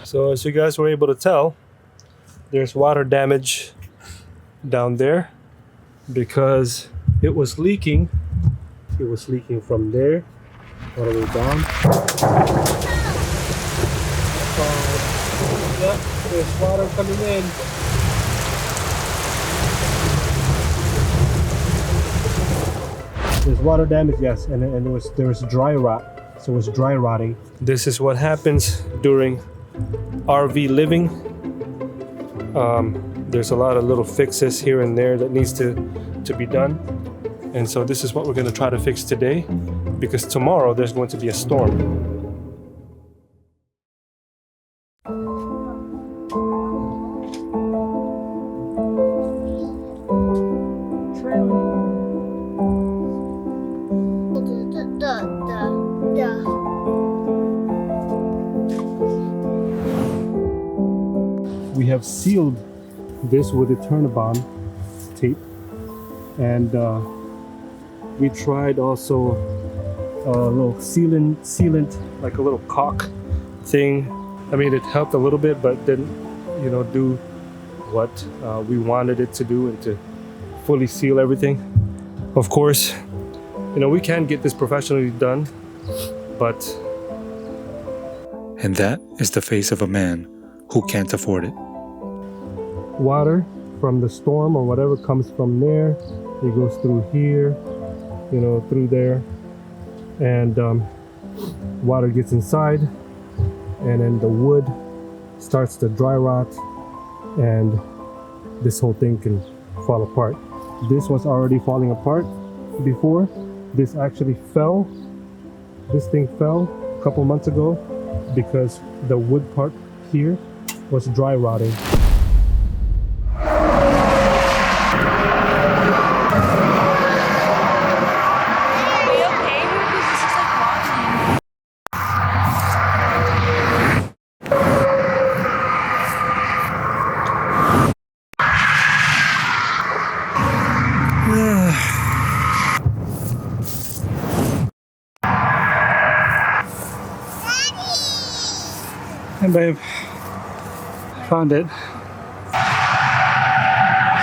So as you guys were able to tell, there's water damage down there because it was leaking. It was leaking from there all the way down. Yeah, there's water coming in. There's water damage, yes, and there was dry rot. So it was dry rotting. This is what happens during RV living. There's a lot of little fixes here and there that needs to be done. And so this is what we're going to try to fix today, because tomorrow there's going to be a storm. We have sealed this with a Turnabond tape, and we tried also a little sealant, like a little caulk thing. I mean, it helped a little bit, but didn't, do what we wanted it to do and to fully seal everything. Of course, we can get this professionally done, but... And that is the face of a man who can't afford it. Water from the storm or whatever comes from there. It goes through here, through there, and water gets inside, and then the wood starts to dry rot, and this whole thing can fall apart. This was already falling apart before. This actually fell. This thing fell a couple months ago because the wood part here was dry rotting. Hey babe, found it.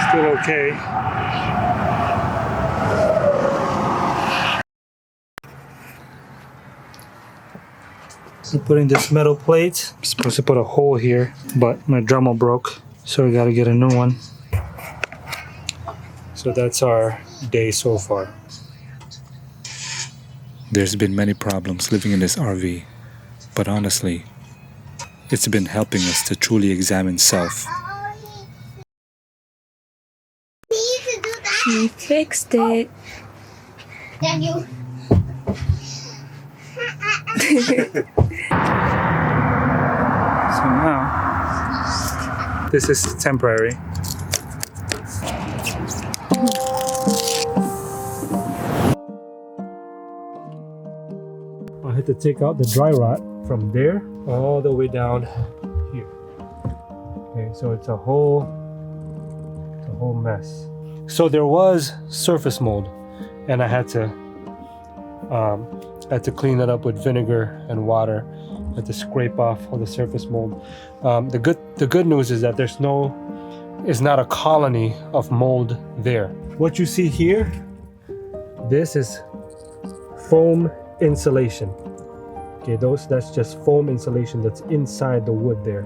Still okay. I'm putting this metal plate. I'm supposed to put a hole here, but my Dremel broke, so we gotta get a new one. So that's our day so far. There's been many problems living in this RV, but honestly, it's been helping us to truly examine self. She fixed it. Then you. So now, this is temporary. I had to take out the dry rot from there all the way down here. Okay, so it's a whole mess. So there was surface mold, and I had to clean it up with vinegar and water. I had to scrape off all the surface mold. The good news is that there's not a colony of mold there. What you see here, this is foam insulation. Okay, that's just foam insulation that's inside the wood there.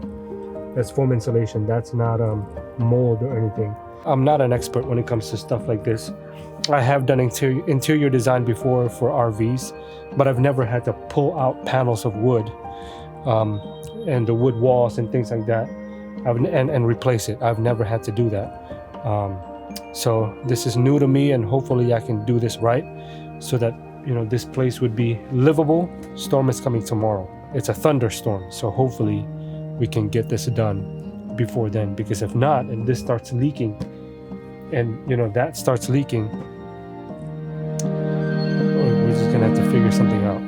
That's foam insulation. That's not mold or anything. I'm not an expert when it comes to stuff like this. I have done interior design before for RVs, but I've never had to pull out panels of wood and the wood walls and things like that and replace it. I've never had to do that. So this is new to me, and hopefully I can do this right so that this place would be livable. Storm is coming tomorrow. It's a thunderstorm, so hopefully we can get this done before then, because if not, and this starts leaking, and that starts leaking, we're just gonna have to figure something out.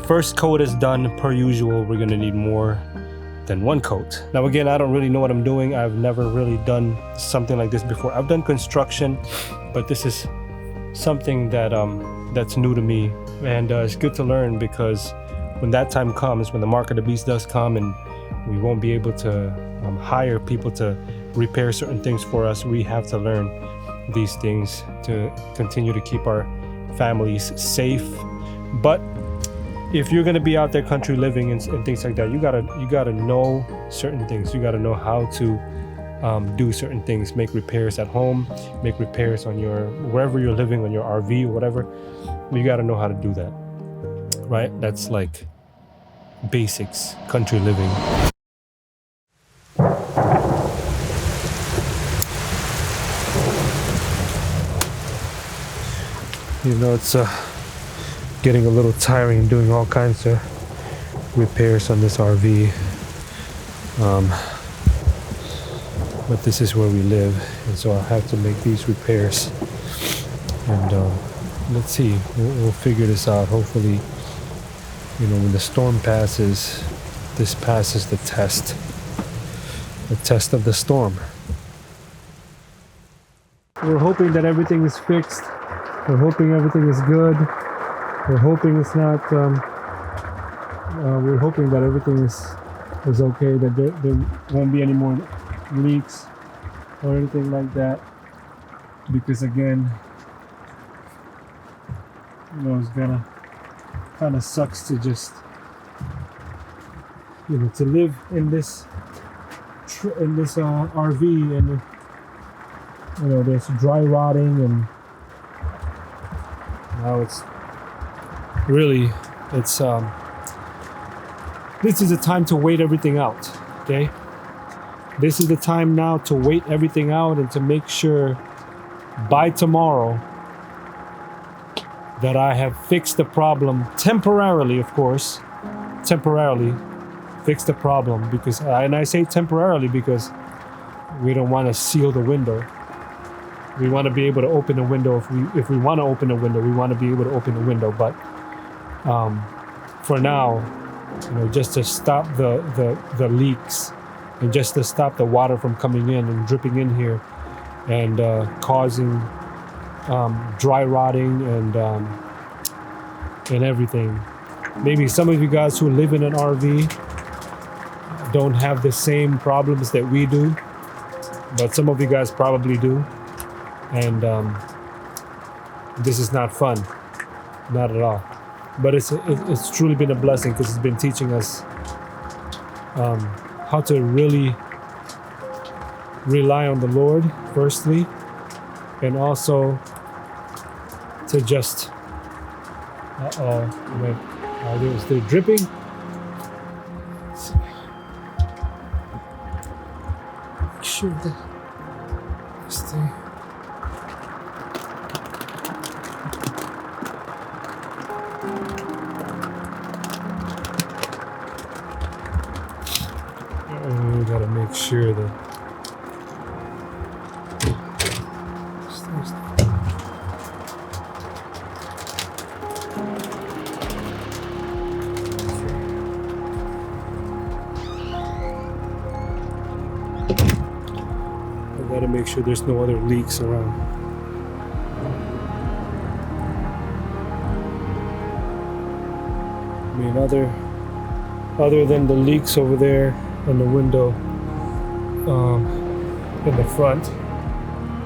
First coat is done per usual. We're gonna need more than one coat. Now again, I don't really know what I'm doing. I've never really done something like this before. I've done construction, but this is something that that's new to me, and it's good to learn, because when that time comes, when the mark of the beast does come and we won't be able to hire people to repair certain things for us, we have to learn these things to continue to keep our families safe. But if you're going to be out there country living and things like that, you gotta know certain things. You gotta know how to do certain things, make repairs at home, make repairs on your wherever you're living, on your RV or whatever. You gotta know how to do that, right? That's like basics, country living. You know, it's getting a little tiring doing all kinds of repairs on this RV. But this is where we live, and so I have to make these repairs. And let's see, we'll figure this out. Hopefully, you know, when the storm passes, this passes the test of the storm. We're hoping that everything is fixed. We're hoping everything is good. We're hoping it's not. We're hoping that everything is okay. That there won't be any more leaks or anything like that. Because again, you know, it's gonna kind of sucks to just, you know, to live in this RV, and you know, there's dry rotting, and now it's really, it's this is the time to wait everything out. Okay, this is the time now to wait everything out and to make sure by tomorrow that I have fixed the problem temporarily, of course, temporarily fix the problem, because and I say temporarily because we don't want to seal the window. We want to be able to open the window if we want to open the window. We want to be able to open the window, but for now, you know, just to stop the leaks and just to stop the water from coming in and dripping in here and causing dry rotting and everything. Maybe some of you guys who live in an RV don't have the same problems that we do, but some of you guys probably do. And this is not fun, not at all. But it's truly been a blessing, because it's been teaching us how to really rely on the Lord, firstly, and also to just, is there dripping? Let's see. Make sure that this thing. We gotta make sure that make sure there's no other leaks around. I mean, other than the leaks over there in the window in the front,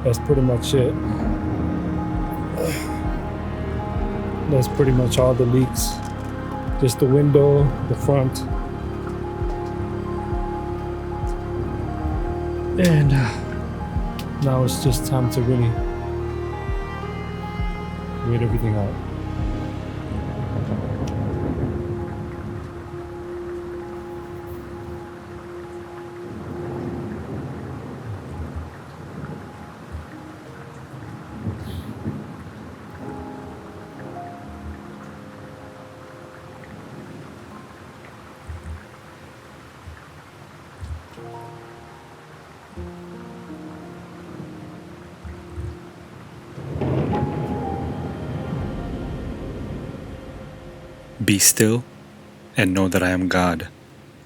that's pretty much it. That's pretty much all the leaks. Just the window, the front, and now it's just time to really wait everything out. Be still and know that I am God.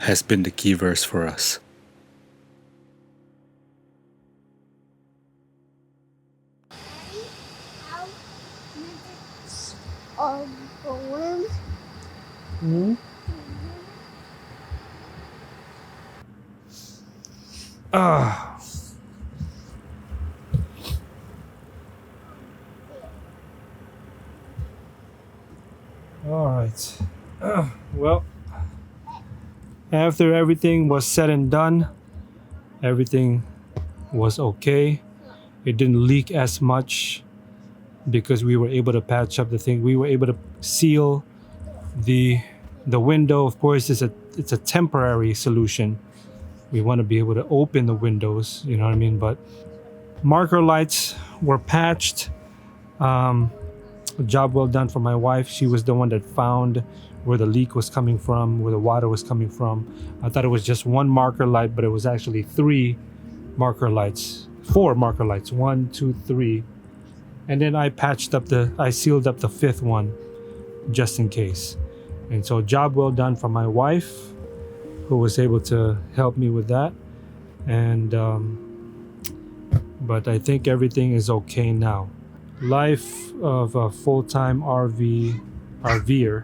has been the key verse for us. All going. Ah. All right. Well, after everything was said and done, everything was okay. It didn't leak as much because we were able to patch up the thing. We were able to seal the window. Of course, it's a temporary solution. We want to be able to open the windows, you know what I mean? But marker lights were patched. A job well done for my wife. She was the one that found where the leak was coming from, where the water was coming from. I thought it was just one marker light, but it was actually 4 marker lights. 1, 2, 3. And then I sealed up the 5th one just in case. And so job well done for my wife, who was able to help me with that. And but I think everything is okay now. Life of a full-time RVer,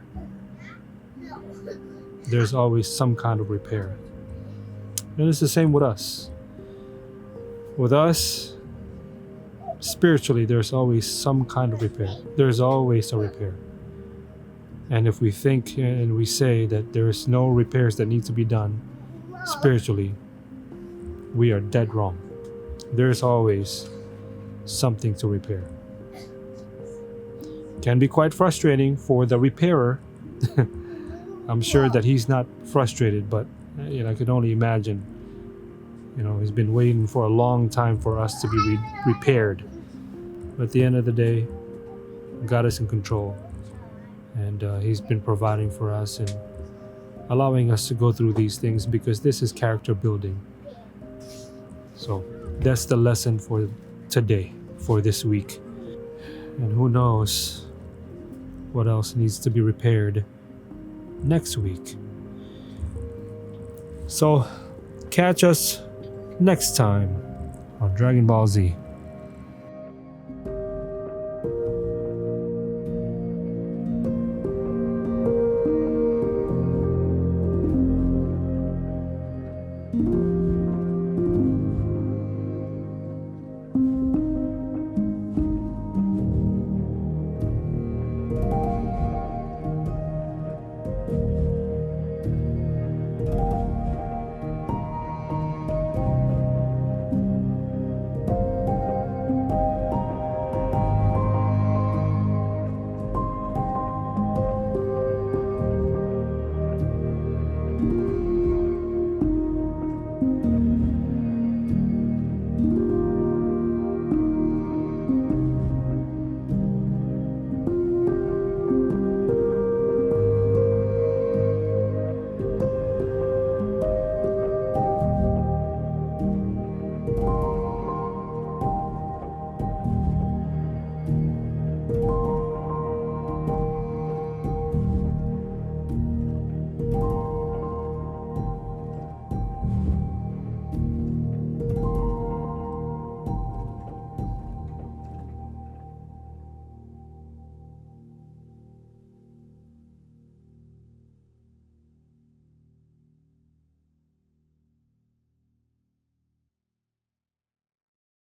there's always some kind of repair. And it's the same with us. With us, spiritually, there's always some kind of repair. There's always a repair. And if we think and we say that there's no repairs that need to be done spiritually, we are dead wrong. There's always something to repair. Can be quite frustrating for the repairer. I'm sure that he's not frustrated, but I could only imagine. He's been waiting for a long time for us to be repaired. But at the end of the day, God is in control, and He's been providing for us and allowing us to go through these things because this is character building. So that's the lesson for today, for this week. And who knows what else needs to be repaired next week. So catch us next time on Dragon Ball Z.